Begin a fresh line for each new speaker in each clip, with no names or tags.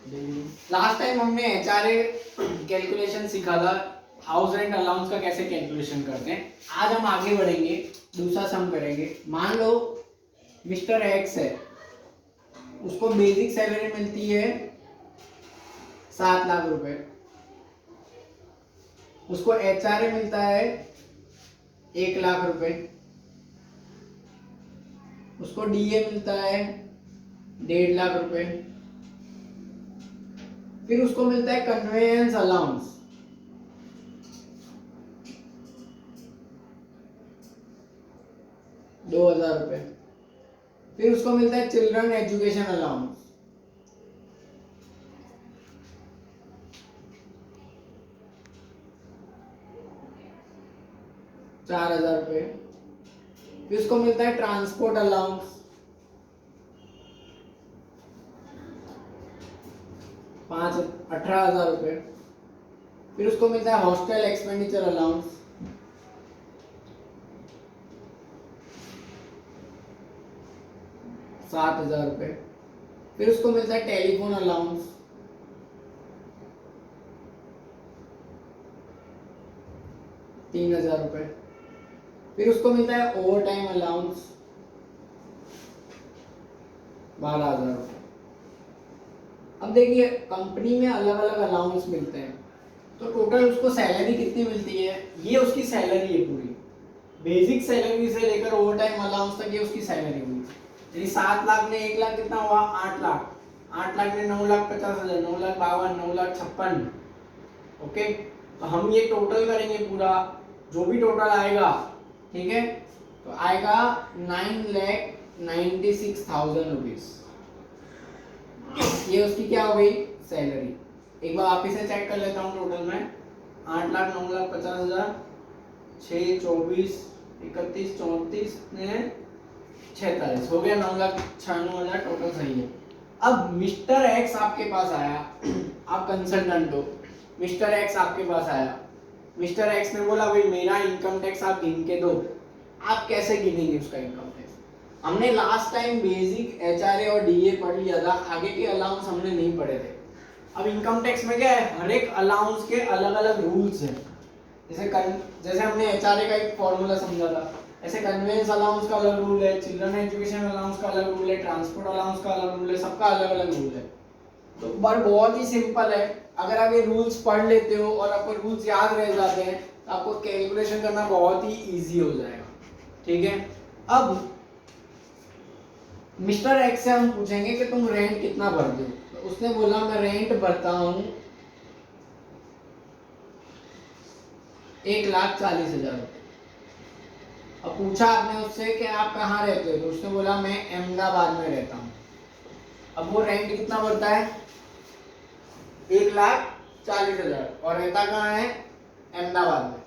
Last time हमने HRA calculation सीखा था, हाउस रेंट अलाउंस का कैसे कैलकुलेशन करते हैं। आज हम आगे बढ़ेंगे, दूसरा सम करेंगे। मान लो मिस्टर एक्स है, उसको बेसिक सैलरी मिलती है 7 लाख रुपए, उसको एचआरए मिलता है 1 लाख रुपए, उसको डीए मिलता है 1.5 लाख रुपए, फिर उसको मिलता है कन्वेयंस अलाउंस 2,000 रुपए, फिर उसको मिलता है चिल्ड्रन एजुकेशन अलाउंस 4,000 रुपए, फिर उसको मिलता है ट्रांसपोर्ट अलाउंस 18,000 रुपए, फिर उसको मिलता है हॉस्टल एक्सपेंडिचर अलाउंस 7,000 रुपए, फिर उसको मिलता है टेलीफोन अलाउंस 3,000 रुपए, फिर उसको मिलता है ओवर टाइम अलाउंस 12,000 रुपए। अब देखिए कंपनी में अलग अलग अलाउंस मिलते हैं, तो टोटल उसको सैलरी कितनी मिलती है, ये उसकी सैलरी है पूरी, बेसिक सैलरी से लेकर ओवर टाइम अलाउंस तक ये उसकी सैलरी हुई। यदि 7 लाख में 1 लाख कितना हुआ, 8 लाख, 8 लाख में 9,50,000, 9,52,000, 9,56,000। ओके, तो हम ये टोटल करेंगे पूरा, जो भी टोटल आएगा, ठीक है, तो आएगा 9,96,000 रुपीज। ये उसकी क्या हो गई, सैलरी। एक बार आप इसे चेक कर लेता हूँ टोटल में, 8 लाख, 9,50,000, 6, 24, 31, 34 ने 46 हो गया, 9,96,000 टोटल सही है। अब मिस्टर एक्स आपके पास आया, आप कंसल्टेंट हो, मिस्टर एक्स आपके पास आया, मिस्टर एक्स ने बोला भाई मेरा इनकम टैक्स आप गिन के दो। आप कैसे गिनेंगे उसका इनकम टैक्स? हमने लास्ट टाइम बेसिक एचआरए और डीए पढ़ लिया था, आगे के अलाउंस हमने नहीं पढ़े थे। अब इनकम टैक्स में क्या है, हर एक अलाउंस के अलग अलग रूल्स हैं। जैसे हमने एचआरए का एक फॉर्मूला समझा था, ऐसे कन्वेंस अलाउंस का अलग रूल है, चिल्ड्रन एजुकेशन अलाउंस का अलग रूल है, ट्रांसपोर्ट अलाउंस का अलग रूल है, सबका अलग अलग रूल है। तो पर बहुत ही सिंपल है, अगर आप ये रूल्स पढ़ लेते हो और आपको रूल्स याद रह जाते हैं तो आपको कैलकुलेशन करना बहुत ही इजी हो जाएगा। ठीक है, अब मिस्टर एक्स से हम पूछेंगे कि तुम रेंट कितना भरते हो, तो उसने बोला मैं रेंट भरता हूं 1,40,000 रुपये। अब पूछा आपने उससे कि आप कहाँ रहते हो, तो उसने बोला मैं अहमदाबाद में रहता हूँ। अब वो रेंट कितना भरता है, 1,40,000, और रहता कहाँ है, अहमदाबाद में।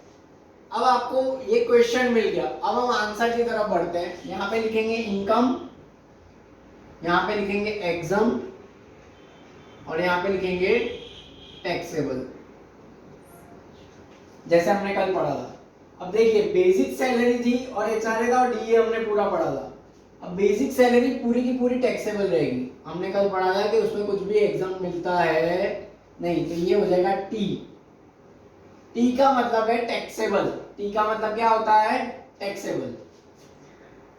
अब आपको ये क्वेश्चन मिल गया, अब हम आंसर की तरफ बढ़ते हैं। यहाँ पे लिखेंगे इनकम, यहाँ पे लिखेंगे एग्जाम, और यहाँ पे लिखेंगे टैक्सेबल, जैसे हमने कल पढ़ा था। अब देखिए बेसिक सैलरी थी और एचआरए था और डीए हमने पूरा पढ़ा था। अब बेसिक सैलरी पूरी की पूरी टैक्सेबल रहेगी। हमने कल पढ़ा था कि उसमें कुछ भी एग्जाम मिलता है नहीं, तो ये हो जाएगा टी। टी का मतलब है टैक्सेबल, टी का मतलब क्या होता है, टैक्सेबल।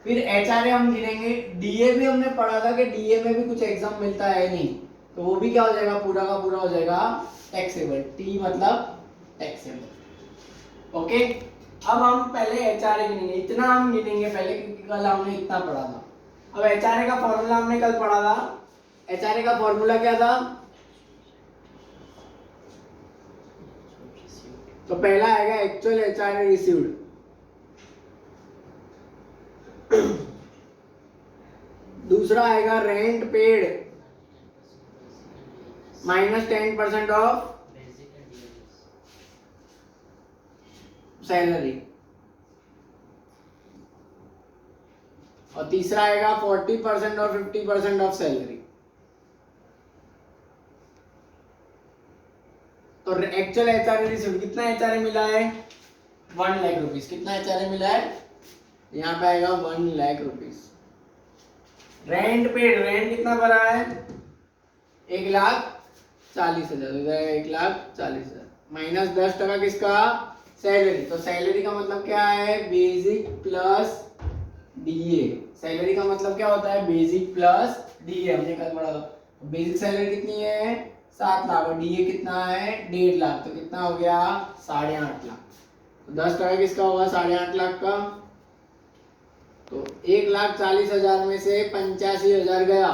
फिर एचआरए हम गिनेंगे, डीए भी हमने पढ़ा था कि डीए में भी कुछ एग्जाम मिलता है नहीं, तो वो भी क्या हो जाएगा, पूरा का पूरा हो जाएगा टैक्सेबल। टी मतलब टैक्सेबल। ओके, अब हम पहले एचआरए गिनेंगे, इतना हम गिनेंगे पहले क्योंकि कल हमने इतना पढ़ा था। अब एचआरए का फॉर्मूला हमने कल पढ़ा था, एचआरए का फॉर्मूला क्या था, तो पहला आएगा एक्चुअल एचआरए रिसीव्ड, दूसरा आएगा rent paid minus 10% of salary, और तीसरा आएगा 40% और 50% ऑफ सैलरी। तो एक्चुअल एचआरए रिसीव्ड कितना एचआरए मिला है, 1 लाख रुपीस। कितना एचआरए मिला है, यहाँ पे आएगा 1 lakh rupees. Rent paid, rent कितना भरा है, 1,40,000, 40,000 हो जाएगा, 1,40,000 माइनस 10% किसका, सैलरी। तो सैलरी का मतलब क्या है, बेसिक प्लस डीए। सैलरी का मतलब क्या होता है, बेसिक प्लस डीए, हमने कल पढ़ा था। तो बेसिक सैलरी कितनी है, 7 लाख, और डीए कितना है, 1.5 लाख, तो कितना हो गया, 8.5 लाख। तो 10% किसका होगा, 8.5 लाख का। तो 1,40,000 में से 85,000 गया,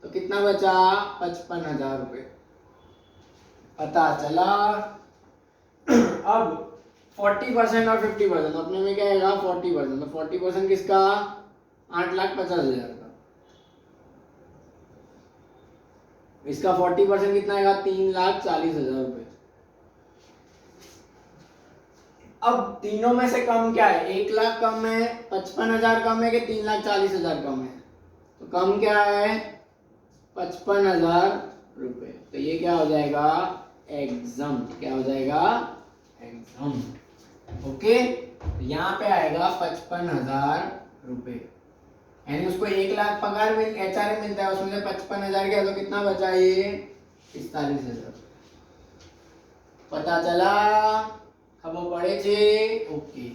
तो कितना बचा, 55,000 रुपये। पता चला। अब 40% और 50%, अपने में क्या आएगा, 40%। तो 40% किसका, 8,50,000 का। इसका 40% कितना आएगा, 3,40,000 रुपये। अब तीनों में से कम क्या है, 1 लाख कम है, 55,000 कम है कि 3,40,000 कम है, तो कम क्या है, 55,000 रुपये। तो ये क्या हो जाएगा, एग्जाम। क्या हो जाएगा, एग्जाम। ओके, यहाँ पे आएगा 55,000 रुपये, यानी उसको 1 लाख पगार मिल, एचआरए मिलता है, उसमें से 55,000 गया, तो कितना बचा, ये 45,000। पता चला, खबर पड़े थे। ओके,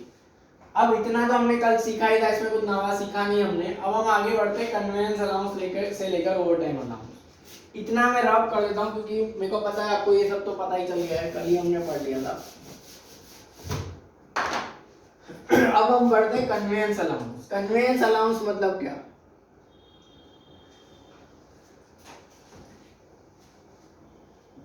अब इतना तो हमने कल सीखा ही था, इसमें कुछ नया सीखा नहीं हमने। अब हम आगे बढ़ते कन्वेंस अलाउंस लेकर ओवर टाइम अलाउंस। इतना मैं रब कर देता हूँ क्योंकि मेरे को पता है आपको ये सब तो पता ही चल गया है, कल ही हमने पढ़ लिया था। अब हम बढ़ते हैं कन्वेंस अलाउंस। कन्वेंस अलाउंस मतलब क्या,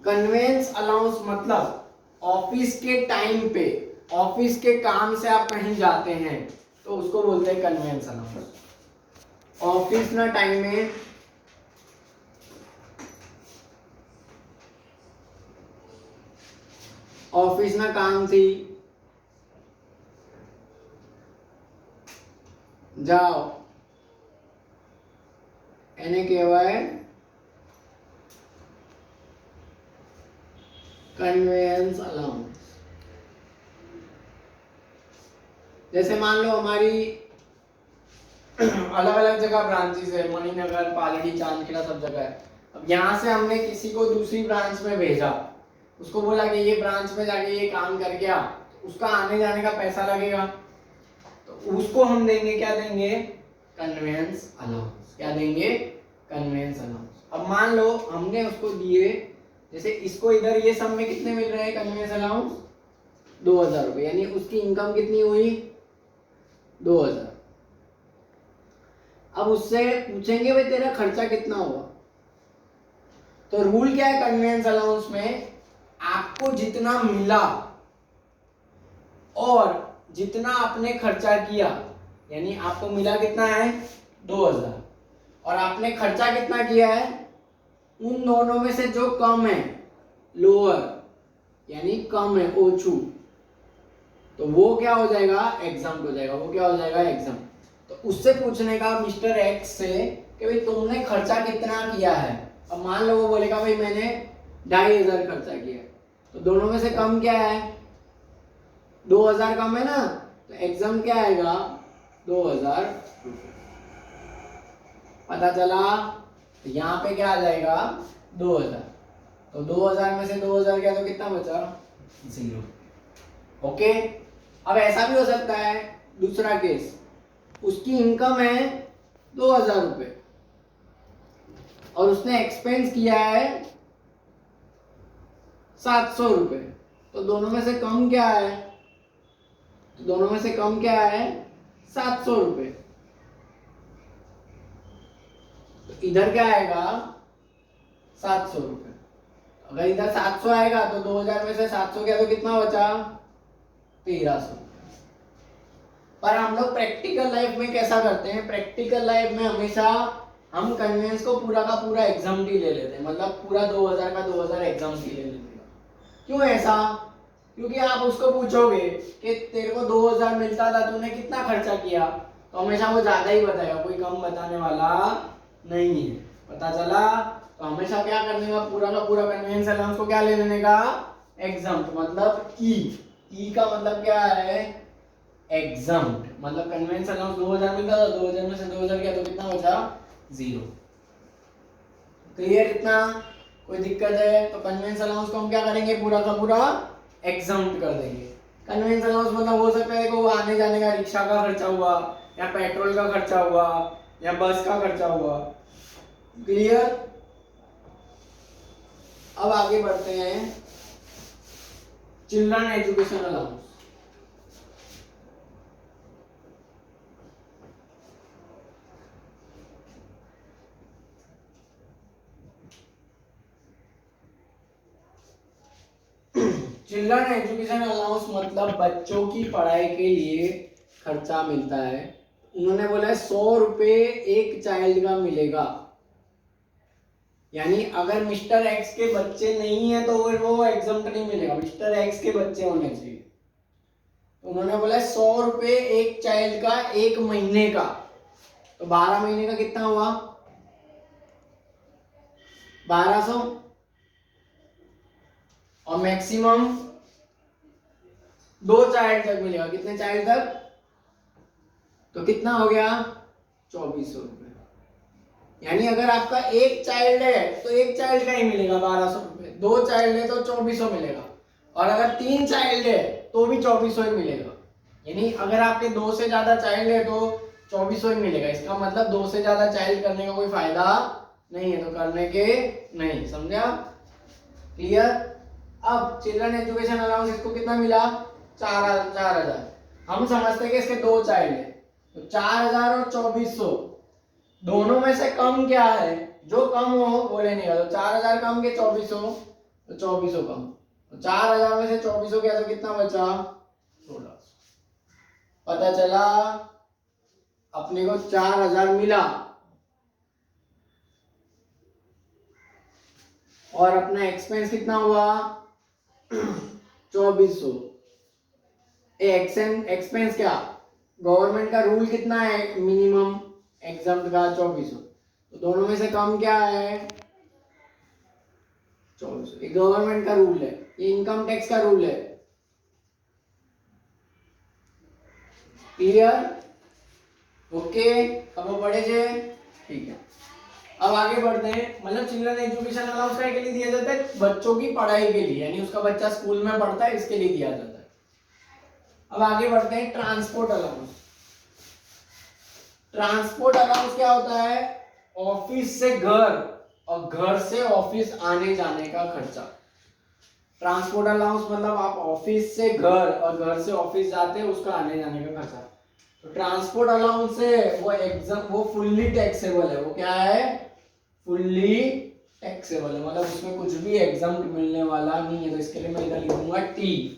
कन्वेंस अलाउंस मतलब ऑफिस के टाइम पे, ऑफिस के काम से आप कहीं जाते हैं तो उसको बोलते हैं कन्वेंस अलाउंस। ऑफिस ना टाइम में ऑफिस ना काम थी, जाओ એને કહેવાય कन्वेंस अलाउंस। जैसे मान लो हमारी अलग अलग जगह ब्रांचेस है, मणिनगर, पालड़ी, चांदखेड़ा, सब जगह है। अब यहाँ से हमने किसी को दूसरी ब्रांच में भेजा, उसको बोला कि ये ब्रांच में जाके ये काम करके आ, उसका आने जाने का पैसा लगेगा, तो उसको हम देंगे, क्या देंगे, कन्वेंस अलाउंस। क्या देंगे, कन्वेंस अलाउंस। अब मान लो हमने उसको दिए, जैसे इसको इधर ये सब में कितने मिल रहे हैं कन्वेंस अलाउंस, 2,000 रुपये, यानी उसकी इनकम कितनी हुई, 2,000। अब उससे पूछेंगे भाई तेरा खर्चा कितना हुआ, तो रूल क्या है कन्वेंस अलाउंस में, आपको जितना मिला और जितना आपने खर्चा किया, यानी आपको मिला कितना है, 2,000, और आपने खर्चा कितना किया है, उन दोनों में से जो कम है, लोअर, यानी कम है, ओछू, तो वो क्या हो जाएगा, एग्जाम्प्ट हो जाएगा। वो क्या हो जाएगा, एग्जाम्प्ट। तो उससे पूछने का मिस्टर एक्स से कि भाई तुमने खर्चा कितना किया है। अब मान लो वो बोलेगा भाई मैंने 2,500 खर्चा किया, तो दोनों में से कम क्या है, 2,000 कम है ना, तो एग्जाम क्या आएगा, 2,000 रुपये। पता चला, तो यहाँ पे क्या आ जाएगा, 2,000। तो 2,000 में से 2,000 गया तो कितना बचा, 0। ओके, अब ऐसा भी हो सकता है, दूसरा केस, उसकी इनकम है 2,000 रुपये और उसने एक्सपेंस किया है 700 रुपये, तो दोनों में से कम क्या है, तो दोनों में से कम क्या है, 700 रुपये। तो इधर क्या आएगा, 700 रुपये। अगर इधर 700 आएगा तो 2,000 में से 700 गया तो कितना बचा, 1,300। पर हम लोग प्रैक्टिकल लाइफ में कैसा करते हैं, प्रैक्टिकल लाइफ में हमेशा हम कन्वेंस को पूरा का पूरा एग्जाम ही ले लेते हैं, मतलब पूरा 2,000 का 2,000 एग्जाम ही ले लेते हैं। क्यों ऐसा, क्योंकि आप उसको पूछोगे कि तेरे को 2,000 मिलता था, तूने कितना खर्चा किया, तो हमेशा वो ज्यादा ही बताएगा, कोई कम बताने वाला नहीं है। पता चला, तो हमेशा क्या करने का, पूरा का पूरा कन्वेंस अलाउंस को क्या ले लेने का, एग्जाम। मतलब ई का मतलब क्या है, एग्जाम्प्ट। मतलब कन्वेंस अलाउंस 2,000 मिलता था, 2,000 में से 2,000 गया तो कितना बचा, 0। क्लियर इतना। कोई दिक्कत है तो कन्वेंस अलाउंस को हम क्या करेंगे, पूरा का पूरा एग्जम्प्ट कर देंगे। कन्वेंस अलाउंस मतलब हो सकता है कि वो आने जाने का रिक्शा का खर्चा हुआ, या पेट्रोल का खर्चा हुआ, या बस का खर्चा हुआ। क्लियर। अब आगे बढ़ते हैं, children education allowance. Children education allowance मतलब बच्चों की पढ़ाई के लिए खर्चा मिलता है। उन्होंने बोला है 100 रुपए एक चाइल्ड का मिलेगा, यानी अगर मिस्टर एक्स के बच्चे नहीं है तो वो एग्जम्प्ट नहीं मिलेगा, मिस्टर एक्स के बच्चे होने चाहिए। तो उन्होंने बोला है 100 रुपए एक चाइल्ड का एक महीने का, तो 12 महीने का कितना हुआ, 1200। और मैक्सिमम 2 चाइल्ड तक मिलेगा, कितने चाइल्ड तक, तो कितना हो गया 2400 रुपए। यानी अगर आपका एक चाइल्ड है तो एक चाइल्ड का ही मिलेगा 1200 रुपए, 2 चाइल्ड है तो 2400 मिलेगा, और अगर 3 चाइल्ड है तो भी 2400 ही मिलेगा। यानी अगर आपके 2 से ज्यादा चाइल्ड है तो 2400 ही मिलेगा। इसका मतलब 2 से ज्यादा चाइल्ड करने का कोई फायदा नहीं है, तो करने के नहीं, समझा। क्लियर। अब चिल्ड्रन एजुकेशन अलाउंस इसको कितना मिला, 4000। हम समझते हैं कि इसके 2 चाइल्ड है, तो 4000 और 2400 दोनों में से कम क्या है, जो कम हो वो लेने का। तो 4000 कम के 2400, तो 2400 कम, तो 4000 में से 2400 गया तो कितना बचा 1600। पता चला अपने को 4000 मिला, और अपना एक्सपेंस कितना हुआ 2400। एक्सपेंस क्या, गवर्नमेंट का रूल कितना है मिनिमम एग्जाम का 2400, तो दोनों में से कम क्या है 2400। ये गवर्नमेंट का रूल है, ये इनकम टैक्स का रूल है। क्लियर। ओके, अब पढ़े जे, ठीक है। अब आगे बढ़ते हैं, मतलब चिल्ड्रन एजुकेशन अलाउंस के लिए दिया जाता है, बच्चों की पढ़ाई के लिए, यानी उसका बच्चा स्कूल में पढ़ता है, इसके लिए दिया जाता है। अब आगे बढ़ते हैं, ट्रांसपोर्ट अलाउंस। ट्रांसपोर्ट अलाउंस क्या होता है, ऑफिस से घर और घर से ऑफिस आने जाने का खर्चा। ट्रांसपोर्ट अलाउंस मतलब आप ऑफिस से घर और घर से ऑफिस जाते हैं, उसका आने जाने का खर्चा। तो ट्रांसपोर्ट अलाउंस है वो फुल्ली टैक्सेबल है। वो क्या है, फुल्ली टैक्सेबल है, मतलब उसमें कुछ भी एग्जम्प्ट मिलने वाला नहीं है। तो इसके लिए मैं इधर लिखूंगा टी।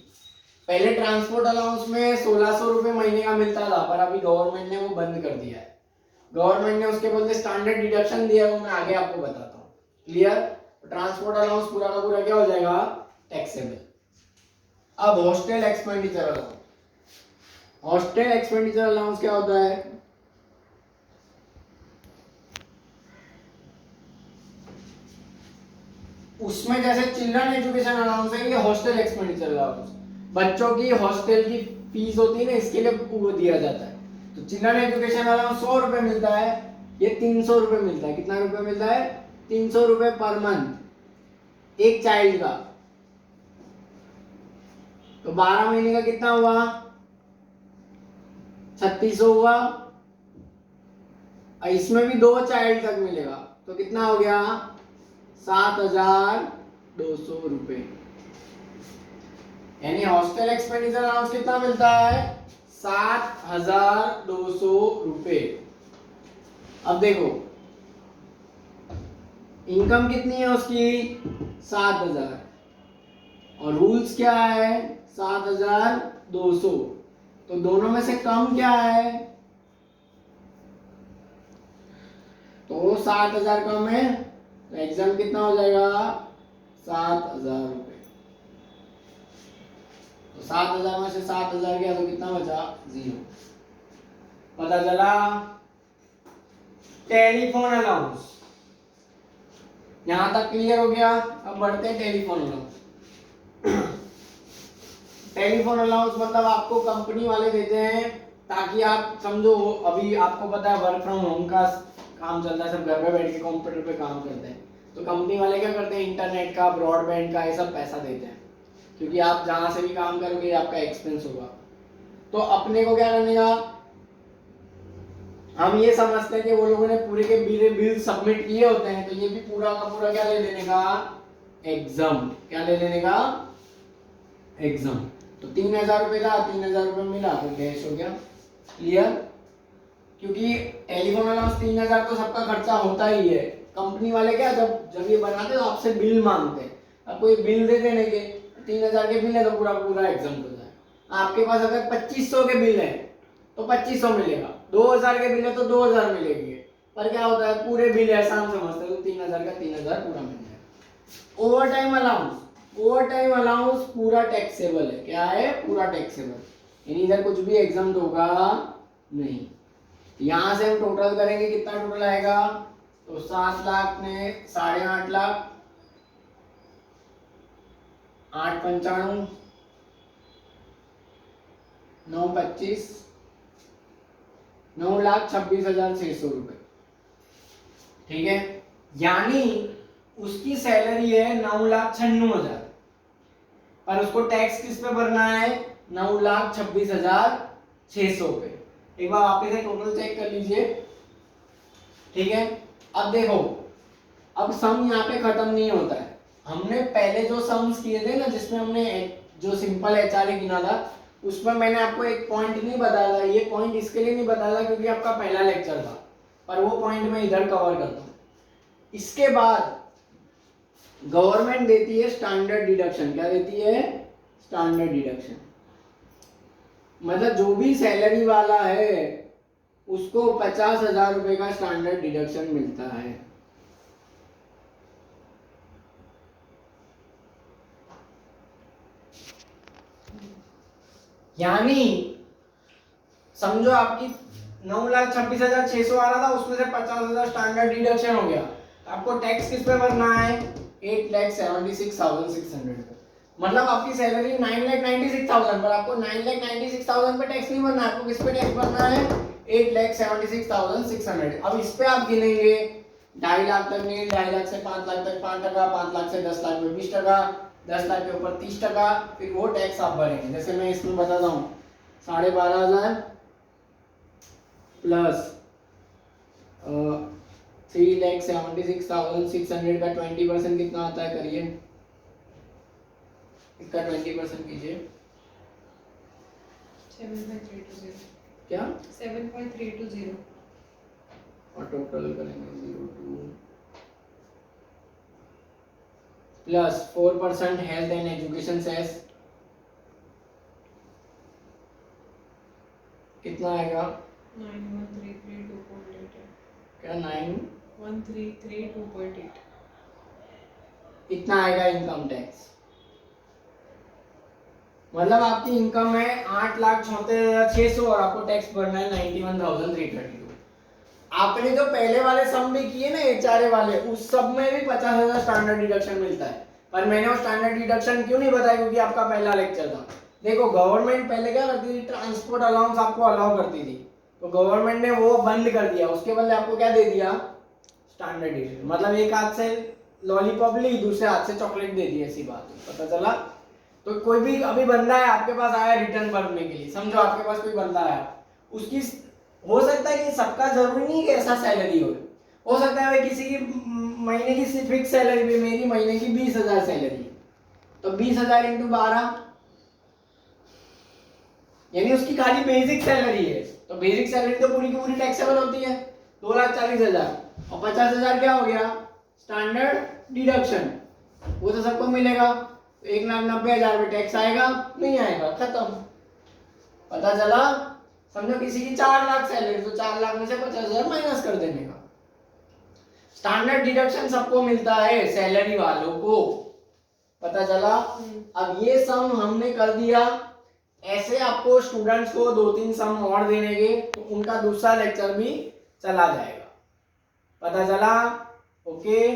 पहले ट्रांसपोर्ट अलाउंस में 1600 रुपए महीने का मिलता था, पर अभी गवर्नमेंट ने वो बंद कर दिया है। गवर्नमेंट ने उसके बदले स्टैंडर्ड डिडक्शन दिया है, वो मैं आगे आपको बताता हूँ। क्लियर। ट्रांसपोर्ट अलाउंस पूरा का पूरा क्या हो जाएगा, टैक्सेबल। अब hostel expenditure allowance. Hostel expenditure allowance क्या होता है, उसमें जैसे चिल्ड्रन एजुकेशन अलाउंस है, ये हॉस्टल एक्सपेंडिचर अलाउंस, बच्चों की हॉस्टल की फीस होती है ना, इसके लिए वो दिया जाता है। तो चिल्ड्रन एजुकेशन अलाउंस 100 रुपए मिलता है, ये 300 रुपए मिलता है। कितना रुपए मिलता है, 300 रुपए पर मंथ एक चाइल्ड का। तो 12 महीने का कितना हुआ 3600 हुआ। इसमें भी 2 चाइल्ड तक मिलेगा, तो कितना हो गया 7200 रुपए। यानी हॉस्टल एक्सपेंडिचर अलाउंस कितना मिलता है 7200 रुपए। अब देखो इनकम कितनी है उसकी 7000, और रूल्स क्या है 7200, तो दोनों में से कम क्या है, तो 7000 कम है, तो एग्जाम कितना हो जाएगा 7000 रुपए। तो 7000 में से 7000 गया तो कितना बचा 0। पता चला। टेलीफोन अलाउंस, यहां तक क्लियर हो गया। अब बढ़ते हैं टेलीफोन अलाउंस। टेलीफोन अलाउंस मतलब आपको कंपनी वाले देते हैं, ताकि आप समझो, अभी आपको पता है वर्क फ्रॉम होम का काम चलता है, सब घर पे बैठ के कंप्यूटर पे काम करते हैं, तो कंपनी वाले क्या करते हैं, इंटरनेट का, ब्रॉडबैंड का, ये सब पैसा देते हैं, क्योंकि आप जहां से भी काम करोगे आपका एक्सपेंस होगा। तो अपने को क्या करने का, हम ये समझते हैं कि वो लोगों ने पूरे के बिल सबमिट किए होते हैं, तो ये भी पूरा का पूरा क्या ले लेने का, एग्जाम। क्या ले लेने का, एग्जाम। तो 3000 रुपये था, 3000 रुपये मिला तो कैश हो गया, क्लियर। क्योंकि टेलीफोन अलाउंस 3000 तो सबका खर्चा होता ही है। कंपनी वाले क्या, जब जब ये बनाते हैं तो आपसे बिल मांगते हैं, आपको ये बिल दे देने के 3000 के बिल है तो पूरा पूरा एग्जाम हो जाए। आपके पास अगर 2500 के बिल है तो 2500 मिलेगा, 2000 के बिल है तो 2000 मिलेगी। पर क्या होता है, पूरे बिल ऐसा हम समझते हैं तो 3000 का 3000 पूरा मिल जाएगा। Over time allowance, over time allowance पूरा टैक्सेबल है। क्या है, पूरा टैक्सेबल, यानी इधर कुछ भी एग्जाम होगा नहीं। यहां से हम टोटल करेंगे, कितना टोटल आएगा, तो 7 लाख ने 8.5 लाख, 895, 925, 9,26,600 रुपए, ठीक है। यानी उसकी सैलरी है 9,96,000, पर उसको टैक्स किस पे भरना है, 9,26,600 पे। एक बार आप इसे टोटल चेक कर लीजिए, ठीक है। अब देखो, अब सम यहाँ पे खत्म नहीं होता है। हमने पहले जो सम्स किए थे ना, जिसमें हमने जो सिंपल एचआरए गिना था, उसमें मैंने आपको एक पॉइंट नहीं बताया था। ये पॉइंट इसके लिए नहीं बताया क्योंकि आपका पहला लेक्चर था, पर वो पॉइंट मैं इधर कवर करता हूँ। इसके बाद गवर्नमेंट देती है स्टैंडर्ड डिडक्शन। क्या देती है, स्टैंडर्ड डिडक्शन। मतलब जो भी सैलरी वाला है उसको 50,000 रुपए का स्टैंडर्ड डिडक्शन मिलता है। यानी समझो आपकी 9,26,600 आ रहा था, उसमें से 50,000 स्टैंडर्ड डिडक्शन हो गया। आपको टैक्स किस पे भरना है, 8,76,600। मतलब आपकी सैलरी 9,96,000, पर आपको 9,96,000 पे टैक्स नहीं भरना है, आपको किस पे टैक्स भरना है, 8,76,600। अब इस पे आप गिनेंगे 2.5 लाख तक नहीं, 2.5 लाख से 5 लाख तक 5%, 5 लाख से 10 लाख में 20%, 10 लाख के ऊपर 30%, फिर वो टैक्स आप भरेंगे। जैसे मैं इसमें बताता हूँ, 12,500 प्लस 3,76,600 का 20% कितना आता है, करिए इसका 20% कीजिए,
7.320।
क्या
7.320
और टोटल करेंगे 02 plus 4% health and education cess, कितना आएगा,
9,133,2.8
क्या 9
1,332.8।
इतना आएगा इनकम टैक्स। मतलब आपकी इनकम है 8,74,600 और आपको टैक्स भरना है 91,332। आपने जो पहले वाले सम भी किए ना एचआरए वाले, उस सब में भी 50,000 स्टैंडर्ड डिडक्शन मिलता है। पर मैंने वो स्टैंडर्ड डिडक्शन क्यों नहीं बताया, क्योंकि आपका पहला लेक्चर था। देखो गवर्नमेंट पहले क्या करती थी, ट्रांसपोर्ट अलाउंस आपको अलाउ करती थी, तो गवर्नमेंट ने वो बंद कर दिया। उसके बदले आपको क्या दे दिया, स्टैंडर्ड डिडक्शन। मतलब एक हाथ से लॉलीपॉप ली, दूसरे हाथ से चॉकलेट दे दी, ऐसी बात है, पता चला। तो कोई भी अभी बंदा है आपके पास आया रिटर्न भरने के लिए, समझो आपके पास कोई बंदा आया, उसकी हो सकता है कि सबका जरूरी नहीं कि ऐसा सैलरी हो सकता है किसी की महीने की सिर्फ फिक्स सैलरी भी, मेरी महीने की 20,000 सैलरी, तो 20,000 इंटू 12, यानी उसकी खाली बेसिक सैलरी है, तो बेसिक सैलरी तो पूरी की पूरी टैक्सेबल होती है, 2,40,000, और 50,000 क्या हो गया, स्टैंडर्ड डिडक्शन। वो तो सबको मिलेगा, 1,90,000 में टैक्स आएगा नहीं आएगा, खत्म। पता चला। समझो किसी की 4 लाख सैलरी, तो 4 लाख में से 50,000 माइनस कर देने का। स्टैंडर्ड डिडक्शन सबको मिलता है, सैलरी वालों को, पता चला। अब ये सम हमने कर दिया। ऐसे आपको स्टूडेंट्स को 2-3 सम और देंगे, तो उनका दूसरा लेक्चर भी चला जाएगा, पता चला। ओके।